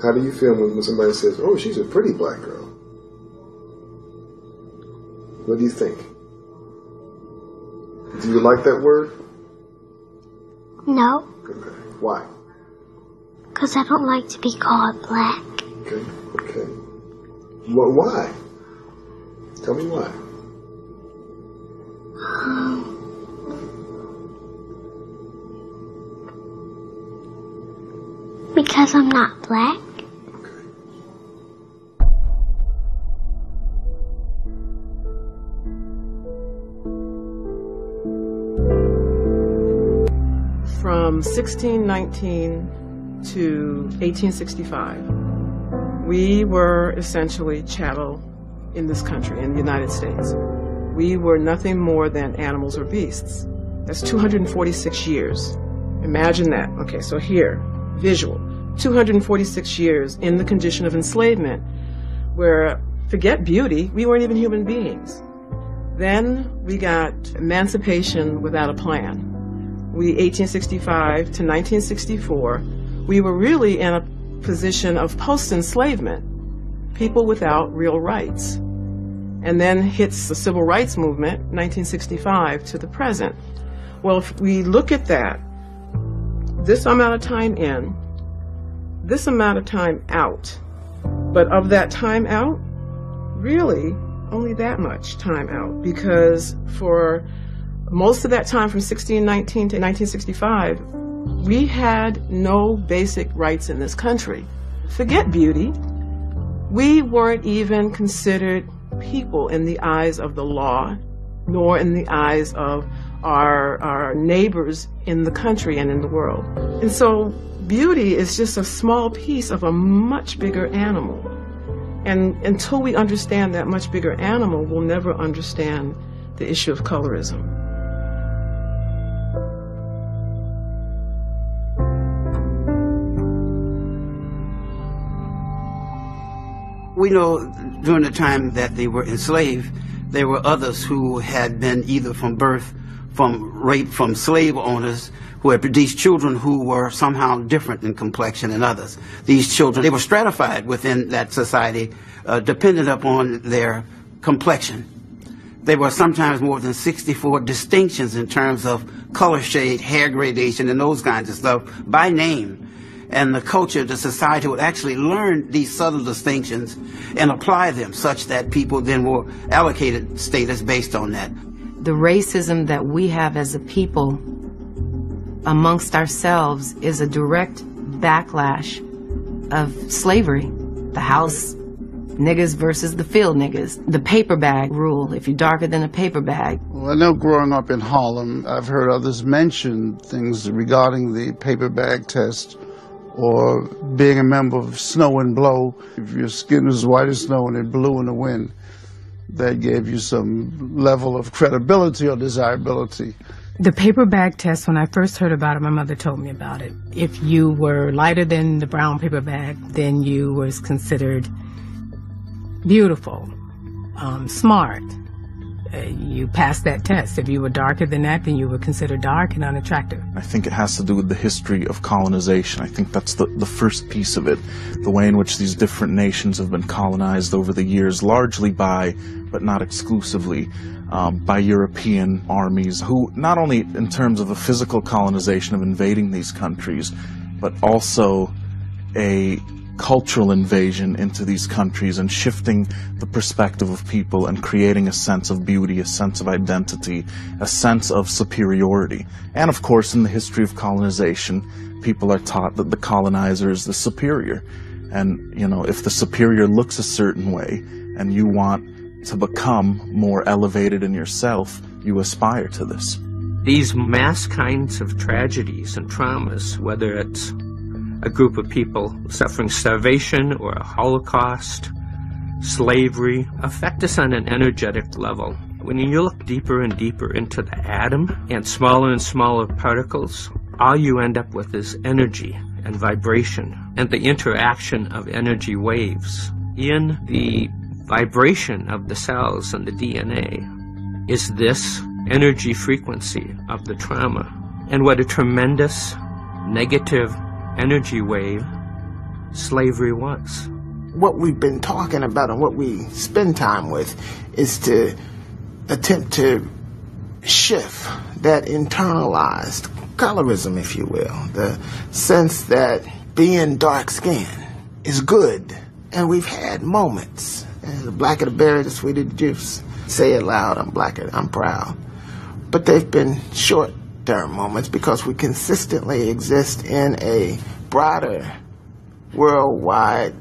How do you feel when somebody says, oh, she's a pretty black girl? What do you think? Do you like that word? No. Okay. Why? Because I don't like to be called black. Okay. Well, why? Tell me why. Because I'm not black. From 1619 to 1865, we were essentially chattel in this country, in the United States. We were nothing more than animals or beasts. That's 246 years. Imagine that. Okay, so here, visual. 246 years in the condition of enslavement, where, forget beauty, we weren't even human beings. Then we got emancipation without a plan. 1865 to 1964, we were really in a position of post-enslavement, people without real rights. And then hits the civil rights movement, 1965 to the present. Well, if we look at that, this amount of time in, this amount of time out, but of that time out, really only that much time out, because for most of that time from 1619 to 1965, we had no basic rights in this country. Forget beauty. We weren't even considered people in the eyes of the law, nor in the eyes of our neighbors in the country and in the world. And so beauty is just a small piece of a much bigger animal. And until we understand that much bigger animal, we'll never understand the issue of colorism. We know during the time that they were enslaved, there were others who had been either from birth, from rape, from slave owners, who had produced children who were somehow different in complexion than others. These children, they were stratified within that society, dependent upon their complexion. There were sometimes more than 64 distinctions in terms of color shade, hair gradation, and those kinds of stuff by name. And the culture, the society would actually learn these subtle distinctions and apply them such that people then were allocated status based on that. The racism that we have as a people amongst ourselves is a direct backlash of slavery. The house niggas versus the field niggas. The paper bag rule, if you're darker than a paper bag. Well, I know growing up in Harlem, I've heard others mention things regarding the paper bag test, or being a member of Snow and Blow. If your skin was white as snow and it blew in the wind, that gave you some level of credibility or desirability. The paper bag test, when I first heard about it, my mother told me about it. If you were lighter than the brown paper bag, then you was considered beautiful, smart. You passed that test. If you were darker than that, then you were considered dark and unattractive. I think it has to do with the history of colonization. I think that's the first piece of it, the way in which these different nations have been colonized over the years, largely by, but not exclusively, by European armies who, not only in terms of the physical colonization of invading these countries, but also a cultural invasion into these countries and shifting the perspective of people and creating a sense of beauty, a sense of identity, a sense of superiority. And of course, in the history of colonization, people are taught that the colonizer is the superior. And, you know, if the superior looks a certain way and you want to become more elevated in yourself, you aspire to this. These mass kinds of tragedies and traumas, whether it's a group of people suffering starvation or a Holocaust, slavery, affect us on an energetic level. When you look deeper and deeper into the atom and smaller particles, all you end up with is energy and vibration and the interaction of energy waves. In the vibration of the cells and the DNA is this energy frequency of the trauma. And what a tremendous negative energy wave slavery was. What we've been talking about and what we spend time with is to attempt to shift that internalized colorism, if you will, the sense that being dark-skinned is good. And we've had moments. The blacker the berry, the sweeter the juice. Say it loud, I'm blacker, I'm proud. But they've been short-term moments because we consistently exist in a broader, worldwide,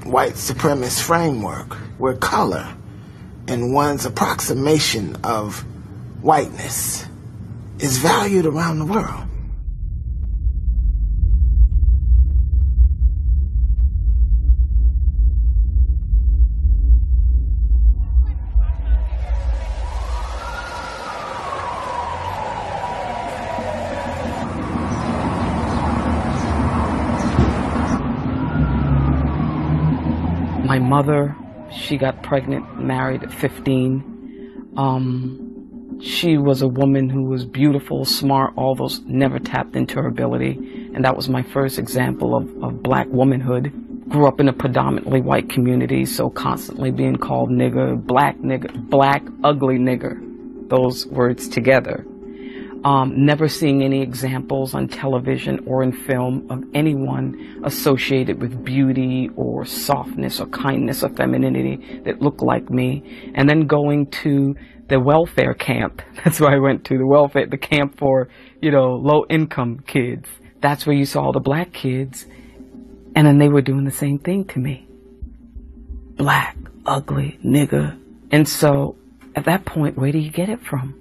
white supremacist framework where color and one's approximation of whiteness is valued around the world. My mother, she got pregnant, married at 15. She was a woman who was beautiful, smart, all those, never tapped into her ability. And that was my first example of black womanhood. Grew up in a predominantly white community, so constantly being called nigger, black, ugly nigger, those words together. Never seeing any examples on television or in film of anyone associated with beauty or softness or kindness or femininity that looked like me. And then going to the welfare camp. That's where I went to, the camp for, low-income kids. That's where you saw all the black kids. And then they were doing the same thing to me. Black, ugly, nigger. And so at that point, where do you get it from?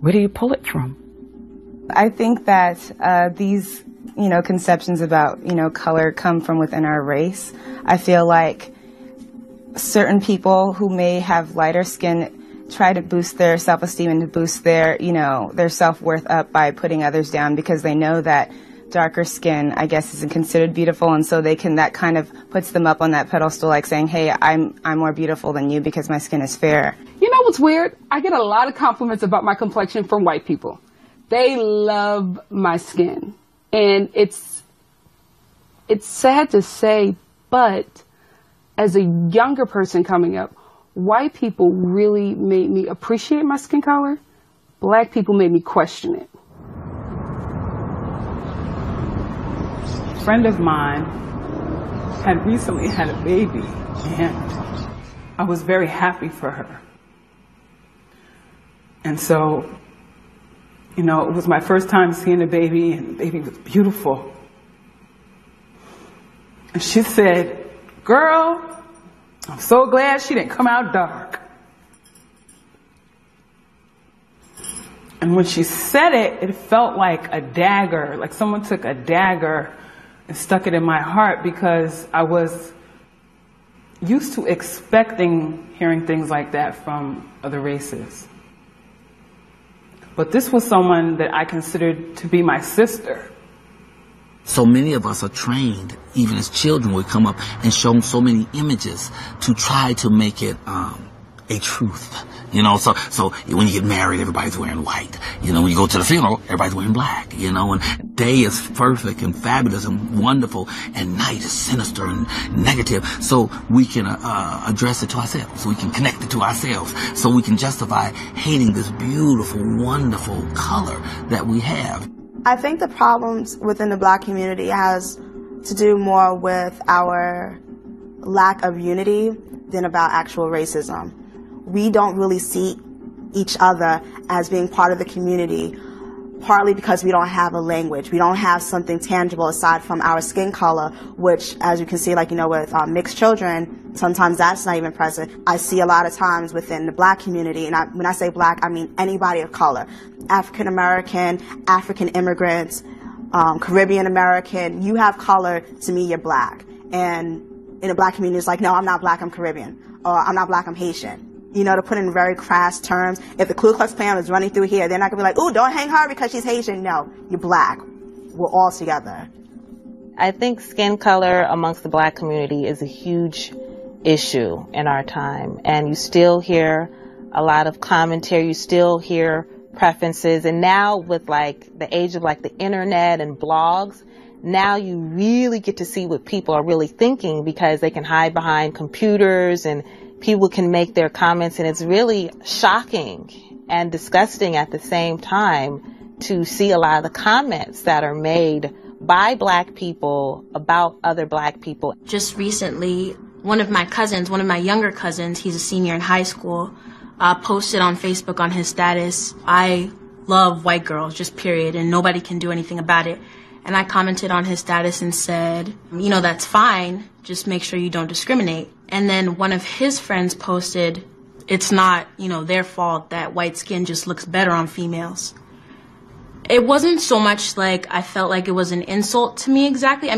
Where do you pull it from? I think that these, conceptions about, color come from within our race. I feel like certain people who may have lighter skin try to boost their self-esteem and to boost their, their self-worth up by putting others down because they know that darker skin, I guess, isn't considered beautiful, and so that kind of puts them up on that pedestal, like saying, hey, I'm more beautiful than you because my skin is fair. You know what's weird? I get a lot of compliments about my complexion from white people. They love my skin. And it's sad to say, but as a younger person coming up, white people really made me appreciate my skin color. Black people made me question it. A friend of mine had recently had a baby, and I was very happy for her. And so, it was my first time seeing a baby, and the baby was beautiful. And she said, girl, I'm so glad she didn't come out dark. And when she said it, it felt like a dagger, like someone took a dagger and stuck it in my heart, because I was used to hearing things like that from other races. But this was someone that I considered to be my sister. So many of us are trained, even as children, we come up and shown so many images to try to make it a truth. So when you get married, everybody's wearing white. When you go to the funeral, everybody's wearing black. And day is perfect and fabulous and wonderful, and night is sinister and negative. So we can address it to ourselves. So we can connect it to ourselves. So we can justify hating this beautiful, wonderful color that we have. I think the problems within the black community has to do more with our lack of unity than about actual racism. We don't really see each other as being part of the community, partly because we don't have a language. We don't have something tangible aside from our skin color, which, as you can see, with mixed children, sometimes that's not even present. I see a lot of times within the black community, and when I say black, I mean anybody of color. African American, African immigrants, Caribbean American, you have color, to me you're black. And in the black community it's like, no, I'm not black, I'm Caribbean. Or I'm not black, I'm Haitian. To put in very crass terms. If the Ku Klux Klan is running through here, they're not going to be like, ooh, don't hang her because she's Haitian. No, you're black. We're all together. I think skin color amongst the black community is a huge issue in our time. And you still hear a lot of commentary. You still hear preferences. And now with the age of the internet and blogs, now you really get to see what people are really thinking, because they can hide behind computers and people can make their comments, and it's really shocking and disgusting at the same time to see a lot of the comments that are made by Black people about other Black people. Just recently, one of my younger cousins, he's a senior in high school, posted on Facebook on his status, "I love white girls, just period, and nobody can do anything about it." And I commented on his status and said, that's fine, just make sure you don't discriminate. And then one of his friends posted, "It's not, their fault that white skin just looks better on females." It wasn't so much like I felt like it was an insult to me exactly.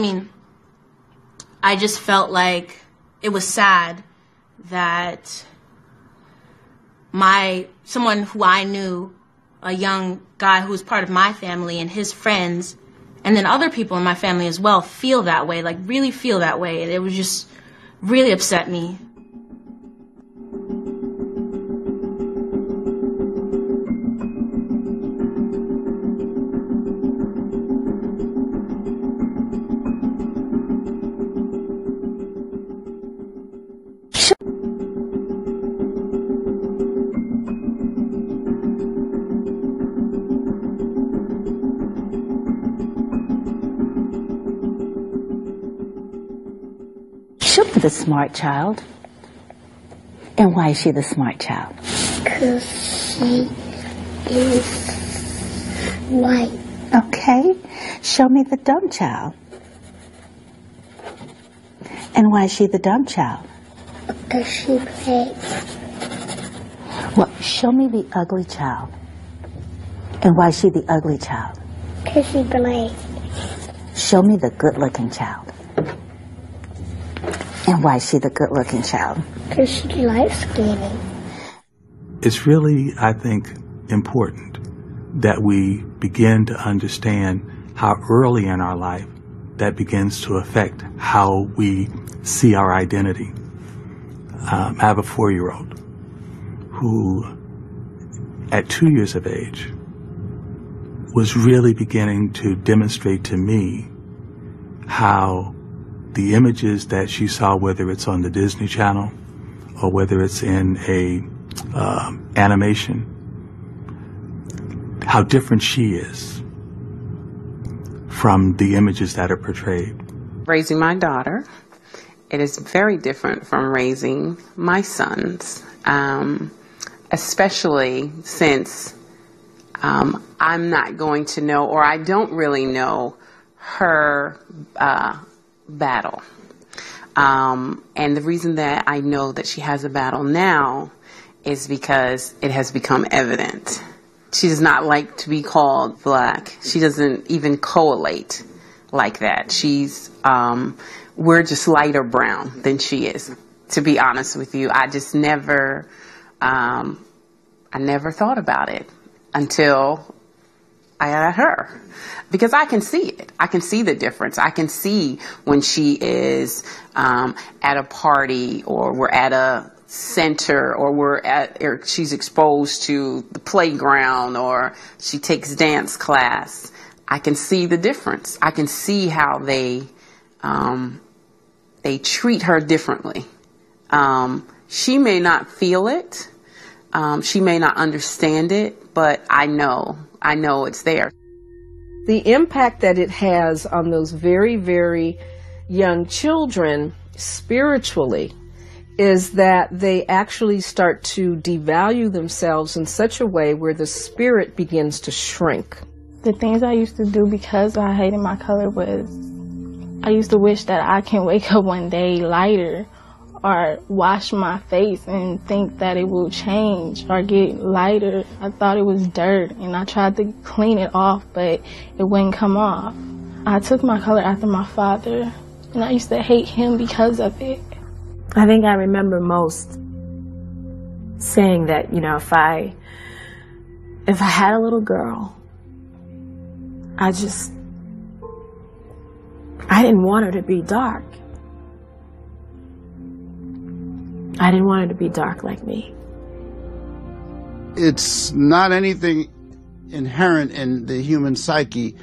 I just felt like it was sad that someone who I knew, a young guy who was part of my family and his friends, and then other people in my family as well, feel that way, like really feel that way. It was just really upset me. The smart child. And why is she the smart child? Because she is white. Okay. Show me the dumb child. And why is she the dumb child? Because she plays. Well, show me the ugly child. And why is she the ugly child? Because she plays. Show me the good-looking child. And why is she the good-looking child? Because she likes skinny. It's really, I think, important that we begin to understand how early in our life that begins to affect how we see our identity. I have a 4-year-old who, at 2 years of age, was really beginning to demonstrate to me how the images that she saw, whether it's on the Disney Channel or whether it's in a animation, how different she is from the images that are portrayed. Raising my daughter, it is very different from raising my sons, especially since I'm not going to know, or I don't really know her battle. And the reason that I know that she has a battle now is because it has become evident. She does not like to be called Black. She doesn't even correlate like that. We're just lighter brown than she is, to be honest with you. I just never, I never thought about it until I got her. Because I can see it. I can see the difference. I can see when she is at a party, or we're at a center, or she's exposed to the playground, or she takes dance class. I can see the difference. I can see how they treat her differently. She may not feel it. She may not understand it, but I know it's there. The impact that it has on those very, very young children spiritually is that they actually start to devalue themselves in such a way where the spirit begins to shrink. The things I used to do because I hated my color was I used to wish that I can wake up one day lighter, or wash my face and think that it will change or get lighter. I thought it was dirt and I tried to clean it off, but it wouldn't come off. I took my color after my father, and I used to hate him because of it. I think I remember most saying that, if I had a little girl, I didn't want her to be dark. I didn't want her to be dark like me. It's not anything inherent in the human psyche